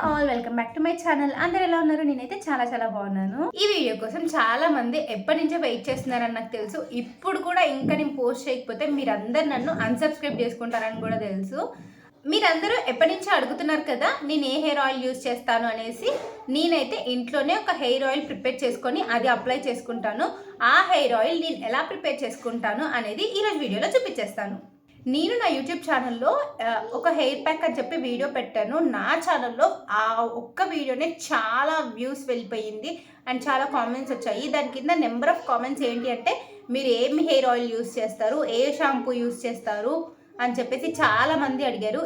All welcome back to my channel. అందరూ ఎలా ఉన్నారు? నేనైతే చాలా చాలా బాగున్నాను. ఈ వీడియో కోసం చాలా మంది ఎప్పటి నుంచో వెయిట్ చేస్తున్నారని నాకు తెలుసు. ఇప్పుడు కూడా ఇంకా నేను పోస్ట్ చేయకపోతే మీరందరూ నన్ను అన్సబ్స్క్రైబ్ చేసుకుంటారని కూడా తెలుసు. మీరందరూ ఎప్పటి నుంచో అడుగుతున్నారు కదా నేను ఏ హెయిర్ ఆయిల్ యూస్ చేస్తాను అనేసి. నేనైతే ఇంట్లోనే ఒక హెయిర్ ఆయిల్ ప్రిపేర్ చేసుకొని అది అప్లై చేసుకుంటాను. ఆ హెయిర్ ఆయిల్ నేను ఎలా ప్రిపేర్ చేసుకుంటాను అనేది ఈరోజు వీడియోలో చూపించేస్తాను. నేను నా యూట్యూబ్ ఛానల్లో ఒక హెయిర్ ప్యాక్ అని చెప్పి వీడియో పెట్టాను. నా ఛానల్లో ఆ ఒక్క వీడియోనే చాలా వ్యూస్ వెళ్ళిపోయింది అండ్ చాలా కామెంట్స్ వచ్చాయి. దాని కింద నెంబర్ ఆఫ్ కామెంట్స్ ఏంటి అంటే మీరు ఏమి హెయిర్ ఆయిల్ యూస్ చేస్తారు, ఏ షాంపూ యూస్ చేస్తారు అని చెప్పేసి చాలామంది అడిగారు.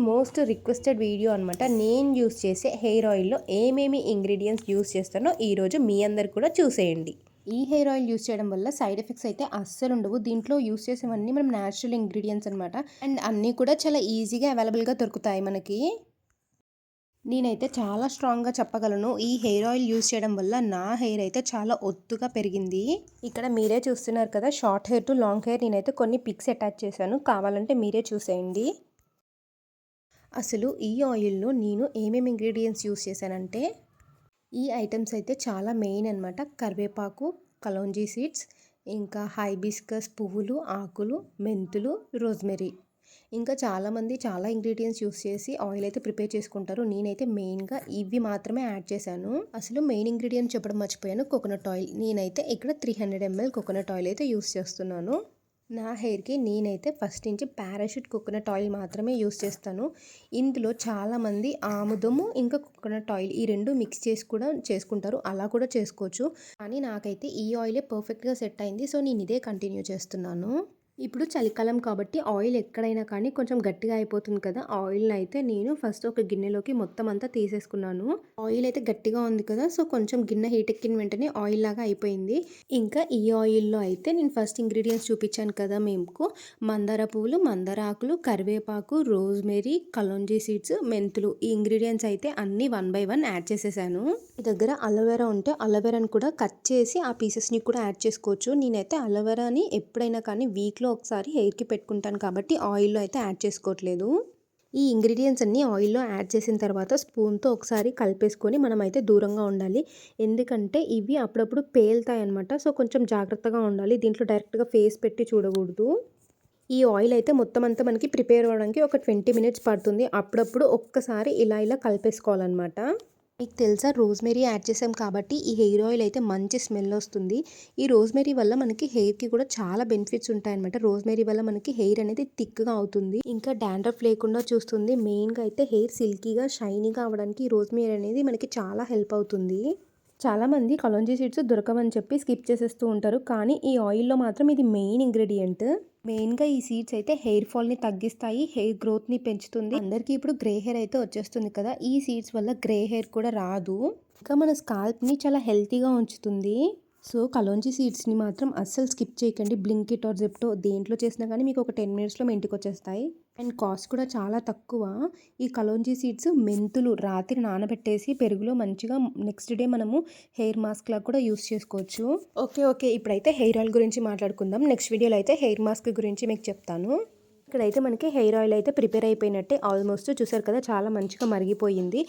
మోస్ట్ రిక్వెస్టెడ్ వీడియో అనమాట. నేను యూస్ చేసే హెయిర్ ఆయిల్లో ఏమేమి ఇంగ్రీడియంట్స్ యూస్ చేస్తానో ఈరోజు మీ అందరు కూడా చూసేయండి. ఈ హెయిర్ ఆయిల్ యూస్ చేయడం వల్ల సైడ్ ఎఫెక్ట్స్ అయితే అస్సలు ఉండవు. దీంట్లో యూస్ చేసేవన్నీ మనం న్యాచురల్ ఇంగ్రీడియంట్స్ అనమాట. అండ్ అన్నీ కూడా చాలా ఈజీగా అవైలబుల్గా దొరుకుతాయి మనకి. నేనైతే చాలా స్ట్రాంగ్గా చెప్పగలను, ఈ హెయిర్ ఆయిల్ యూస్ చేయడం వల్ల నా హెయిర్ అయితే చాలా ఒత్తుగా పెరిగింది. ఇక్కడ మీరే చూస్తున్నారు కదా, short hair to long hair. నేనైతే కొన్ని పిక్స్ అటాచ్ చేశాను, కావాలంటే మీరే చూసేయండి. అసలు ఈ ఆయిల్లో నేను ఏమేమి ఇంగ్రీడియంట్స్ యూస్ చేశానంటే ఈ ఐటమ్స్ అయితే చాలా మెయిన్ అనమాట. కరివేపాకు, కలోంజీ సీడ్స్, ఇంకా హైబిస్కస్ పువ్వులు, ఆకులు, మెంతులు, రోజ్మెరీ. ఇంకా చాలామంది చాలా ఇంగ్రీడియంట్స్ యూస్ చేసి ఆయిల్ అయితే ప్రిపేర్ చేసుకుంటారు. నేనైతే మెయిన్గా ఇవి మాత్రమే యాడ్ చేశాను. అసలు మెయిన్ ఇంగ్రీడియంట్ చెప్పడం మర్చిపోయాను, కోకోనట్ ఆయిల్. నేనైతే ఇక్కడ 300 ml కోకోనట్ ఆయిల్ అయితే యూస్ చేస్తున్నాను. నా హెయిర్కి నేనైతే ఫస్ట్ నుంచి పారాషూట్ కోకోనట్ ఆయిల్ మాత్రమే యూస్ చేస్తాను. ఇందులో చాలామంది ఆముదము ఇంకా కోకోనట్ ఆయిల్ ఈ రెండు మిక్స్ చేసి కూడా చేసుకుంటారు, అలా కూడా చేసుకోవచ్చు. కానీ నాకైతే ఈ ఆయిలే పర్ఫెక్ట్గా సెట్ అయింది, సో నేను ఇదే కంటిన్యూ చేస్తున్నాను. ఇప్పుడు చలికాలం కాబట్టి ఆయిల్ ఎక్కడైనా కానీ కొంచెం గట్టిగా అయిపోతుంది కదా. ఆయిల్ని అయితే నేను ఫస్ట్ ఒక గిన్నెలోకి మొత్తం అంతా తీసేసుకున్నాను. ఆయిల్ అయితే గట్టిగా ఉంది కదా, సో కొంచెం గిన్నె హీట్ ఎక్కిన వెంటనే ఆయిల్ లాగా అయిపోయింది. ఇంకా ఈ ఆయిల్లో అయితే నేను ఫస్ట్ ఇంగ్రీడియంట్స్ చూపించాను కదా మీకు, మందార పువ్వులు, మందార ఆకులు, కరివేపాకు, రోజ్మెరీ, కలోంజీ సీడ్స్, మెంతులు. ఈ ఇంగ్రీడియంట్స్ అయితే అన్ని 1 by 1 యాడ్ చేసేసాను. మీ దగ్గర అలోవెరా ఉంటే అలోవెరాని కూడా కట్ చేసి ఆ పీసెస్ని కూడా యాడ్ చేసుకోవచ్చు. నేనైతే అలోవెరాని ఎప్పుడైనా కానీ వీక్లో ఒకసారి హెయిర్కి పెట్టుకుంటాను కాబట్టి ఆయిల్లో అయితే యాడ్ చేసుకోవట్లేదు. ఈ ఇంగ్రీడియంట్స్ అన్నీ ఆయిల్లో యాడ్ చేసిన తర్వాత స్పూన్తో ఒకసారి కలిపేసుకొని మనమైతే దూరంగా ఉండాలి. ఎందుకంటే ఇవి అప్పుడప్పుడు పేలుతాయి అనమాట, సో కొంచెం జాగ్రత్తగా ఉండాలి. దీంట్లో డైరెక్ట్గా ఫేస్ పెట్టి చూడకూడదు. ఈ ఆయిల్ అయితే మొత్తం అంతా మనకి ప్రిపేర్ అవ్వడానికి ఒక 20 minutes పడుతుంది. అప్పుడప్పుడు ఒక్కసారి ఇలా కలిపేసుకోవాలన్నమాట. మీకు తెలుసా, రోజ్మెరీ యాడ్ చేసాం కాబట్టి ఈ హెయిర్ ఆయిల్ అయితే మంచి స్మెల్ వస్తుంది. ఈ రోజ్మెరీ వల్ల మనకి హెయిర్కి కూడా చాలా బెనిఫిట్స్ ఉంటాయన్నమాట. రోజ్మెరీ వల్ల మనకి హెయిర్ అనేది థిక్గా అవుతుంది, ఇంకా డాండ్రఫ్ లేకుండా చూస్తుంది. మెయిన్గా అయితే హెయిర్ సిల్కీగా షైనీగా అవ్వడానికి ఈ రోజ్మెరీ అనేది మనకి చాలా హెల్ప్ అవుతుంది. చాలామంది కలోంజీ సీడ్స్ దొరకవని చెప్పి స్కిప్ చేసేస్తూ ఉంటారు, కానీ ఈ ఆయిల్లో మాత్రం ఇది మెయిన్ ఇంగ్రీడియంట్. మెయిన్గా ఈ సీడ్స్ అయితే హెయిర్ ఫాల్ని తగ్గిస్తాయి, హెయిర్ గ్రోత్ని పెంచుతుంది. అందరికీ ఇప్పుడు గ్రే హెయిర్ అయితే వచ్చేస్తుంది కదా, ఈ సీడ్స్ వల్ల గ్రే హెయిర్ కూడా రాదు. ఇంకా మన స్కాల్ప్ని చాలా హెల్తీగా ఉంచుతుంది. సో కలోంజీ సీడ్స్ని మాత్రం అస్సలు స్కిప్ చేయకండి. బ్లింకిట్ ఆర్ జెప్టో దేంట్లో చేసినా కానీ మీకు ఒక 10 minutesలో మీ ఇంటికి వచ్చేస్తాయి. అండ్ కాస్ట్ కూడా చాలా తక్కువ. ఈ కలోంజీ సీడ్స్, మెంతులు రాత్రి నానబెట్టేసి పెరుగులో మంచిగా నెక్స్ట్ డే మనము హెయిర్ మాస్క్ లాగా కూడా యూస్ చేసుకోవచ్చు. ఓకే ఇప్పుడైతే హెయిర్ ఆయిల్ గురించి మాట్లాడుకుందాం. నెక్స్ట్ వీడియోలో అయితే హెయిర్ మాస్క్ గురించి మీకు చెప్తాను. ఇక్కడైతే మనకి హెయిర్ ఆయిల్ అయితే ప్రిపేర్ అయిపోయినట్టే. ఆల్మోస్ట్ చూసారు కదా, చాలా మంచిగా మరిగిపోయింది.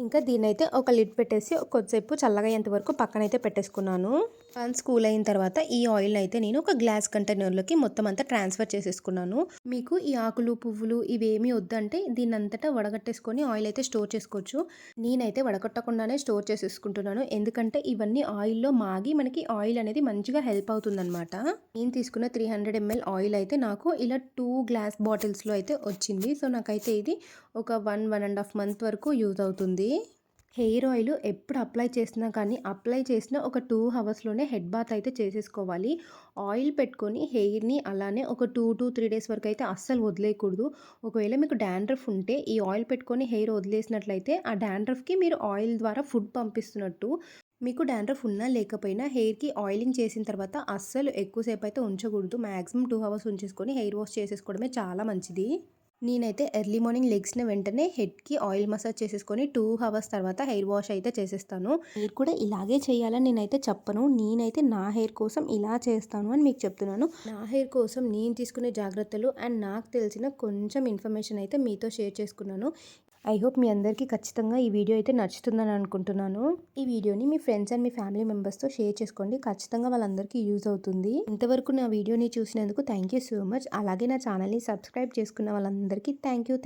ఇంకా దీన్ని అయితే ఒక లిడ్ పెట్టేసి కొద్దిసేపు చల్లగా అయ్యేంత వరకు పక్కనైతే పెట్టేసుకున్నాను. వన్స్ కూల్ అయిన తర్వాత ఈ ఆయిల్ అయితే నేను ఒక గ్లాస్ కంటైనర్లోకి మొత్తం అంతా ట్రాన్స్ఫర్ చేసేసుకున్నాను. మీకు ఈ ఆకులు, పువ్వులు ఇవేమీ వద్దంటే దీన్ని అంతటా వడగట్టేసుకొని ఆయిల్ అయితే స్టోర్ చేసుకోవచ్చు. నేనైతే వడగట్టకుండానే స్టోర్ చేసేసుకుంటున్నాను, ఎందుకంటే ఇవన్నీ ఆయిల్లో మాగి మనకి ఆయిల్ అనేది మంచిగా హెల్ప్ అవుతుందన్నమాట. నేను తీసుకున్న 300 ml ఆయిల్ అయితే నాకు ఇలా 2 గ్లాస్ బాటిల్స్లో అయితే వచ్చింది. సో నాకైతే ఇది ఒక 1.5 month వరకు యూజ్ అవుతుంది. హెయిర్ ఆయిల్ ఎప్పుడు అప్లై చేసినా కానీ అప్లై చేసిన ఒక 2 hours హెడ్ బాత్ అయితే చేసేసుకోవాలి. ఆయిల్ పెట్టుకొని హెయిర్ని అలానే ఒక 2 to 3 days వరకు అయితే అస్సలు వదిలేయకూడదు. ఒకవేళ మీకు డాండ్రఫ్ ఉంటే ఈ ఆయిల్ పెట్టుకొని హెయిర్ వదిలేసినట్లయితే ఆ డాండ్రఫ్కి మీరు ఆయిల్ ద్వారా ఫుడ్ పంపిస్తున్నట్టు. మీకు డాండ్రఫ్ ఉన్నా లేకపోయినా హెయిర్కి ఆయిలింగ్ చేసిన తర్వాత అస్సలు ఎక్కువసేపు అయితే ఉంచకూడదు. మ్యాక్సిమం 2 hours ఉంచేసుకొని హెయిర్ వాష్ చేసేసుకోవడమే చాలా మంచిది. నేనైతే ఎర్లీ మార్నింగ్ లెగ్స్న వెంటనే హెడ్కి ఆయిల్ మసాజ్ చేసేసుకొని 2 hours తర్వాత హెయిర్ వాష్ అయితే చేసేస్తాను. మీరు కూడా ఇలాగే చేయాలని నేనైతే చెప్పను, నేనైతే నా హెయిర్ కోసం ఇలా చేస్తాను అని మీకు చెప్తున్నాను. నా హెయిర్ కోసం నేను తీసుకునే జాగ్రత్తలు అండ్ నాకు తెలిసిన కొంచెం ఇన్ఫర్మేషన్ అయితే మీతో షేర్ చేసుకున్నాను. ఐ హోప్ మీ అందరికీ ఖచ్చితంగా ఈ వీడియో అయితే నచ్చుతుందని అనుకుంటున్నాను. ఈ వీడియోని మీ ఫ్రెండ్స్ అండ్ మీ ఫ్యామిలీ మెంబర్స్తో షేర్ చేసుకోండి. ఖచ్చితంగా వాళ్ళందరికీ యూజ్ అవుతుంది. ఇంతవరకు నా వీడియోని చూసినందుకు థ్యాంక్ యూ సో మచ్. అలాగే నా ఛానల్ని సబ్స్క్రైబ్ చేసుకున్న వాళ్ళందరికీ థ్యాంక్ యూ.